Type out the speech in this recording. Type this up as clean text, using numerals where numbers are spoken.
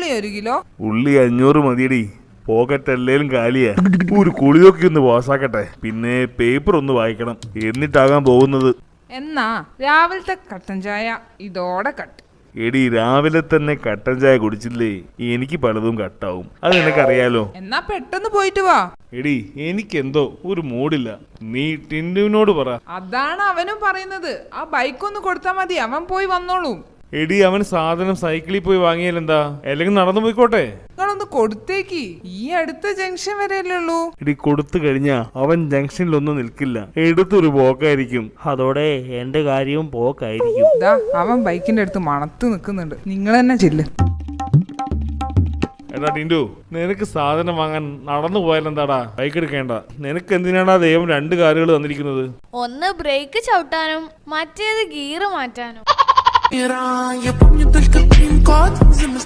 ഉള്ളി 1 കിലോ. ഉള്ളി 500 മതിയടി. പോക്കറ്റ് അല്ലേലും കാലിയാ. ഒരു കുളിയൊക്കെ ഒന്ന് പാസ്സാക്കട്ടെ. പിന്നെ പേപ്പർ ഒന്ന് വായിക്കണം. എന്നിട്ടാകാൻ പോകുന്നത്. എന്നാ രാവിലത്തെ കട്ടൻ ചായ ഇതോടെ കട്ട്. എടി രാവിലെ തന്നെ കട്ടൻ ചായ കുടിച്ചില്ലേ എനിക്ക് പലതും കട്ടാവും. അത് നിനക്കറിയാലോ. എന്നാ പെട്ടെന്ന് പോയിട്ട് വാ. എടി എനിക്കെന്തോ ഒരു മൂഡില്ല. നീ ടിൻഡുവിനോട് പറ. അതാണ് അവനും പറയുന്നത്. ആ ബൈക്ക് ഒന്ന് കൊടുത്താ മതി, അവൻ പോയി വന്നോളും. എടി അവൻ സാധനം സൈക്കിളിൽ പോയി വാങ്ങിയാലെന്താ? അല്ലെങ്കിൽ നടന്നു പോയിക്കോട്ടെ. നിങ്ങളൊന്ന് കൊടുത്തേക്ക്. ഈ അടുത്ത ജംഗ്ഷൻ വരെയല്ലേ ഉള്ളൂ. എടി കൊടുത്തു കഴിഞ്ഞാ അവൻ ജംഗ്ഷനിലൊന്നും നിൽക്കില്ല. എടുത്തൊരു പോക്കായിരിക്കും. അതോടെ എന്റെ കാര്യവും പോക്കായിരിക്കും. ദാ അവൻ ബൈക്കിന്റെ അടുത്ത് മണത്ത് നിൽക്കുന്നുണ്ട്. നിങ്ങൾ തന്നെ ചെല്ല്. എടാ ടിൻഡു, നിനക്ക് സാധനം വാങ്ങാൻ നടന്നു പോയാലെന്താടാ? ബൈക്ക് എടുക്കേണ്ട. നിനക്ക് എന്തിനാടാ ദൈവം 2 കാറുകൾ തന്നിരിക്കുന്നത്? ഒന്ന് ബ്രേക്ക് ചവിട്ടാനും മറ്റേത് ഗിയർ മാറ്റാനും.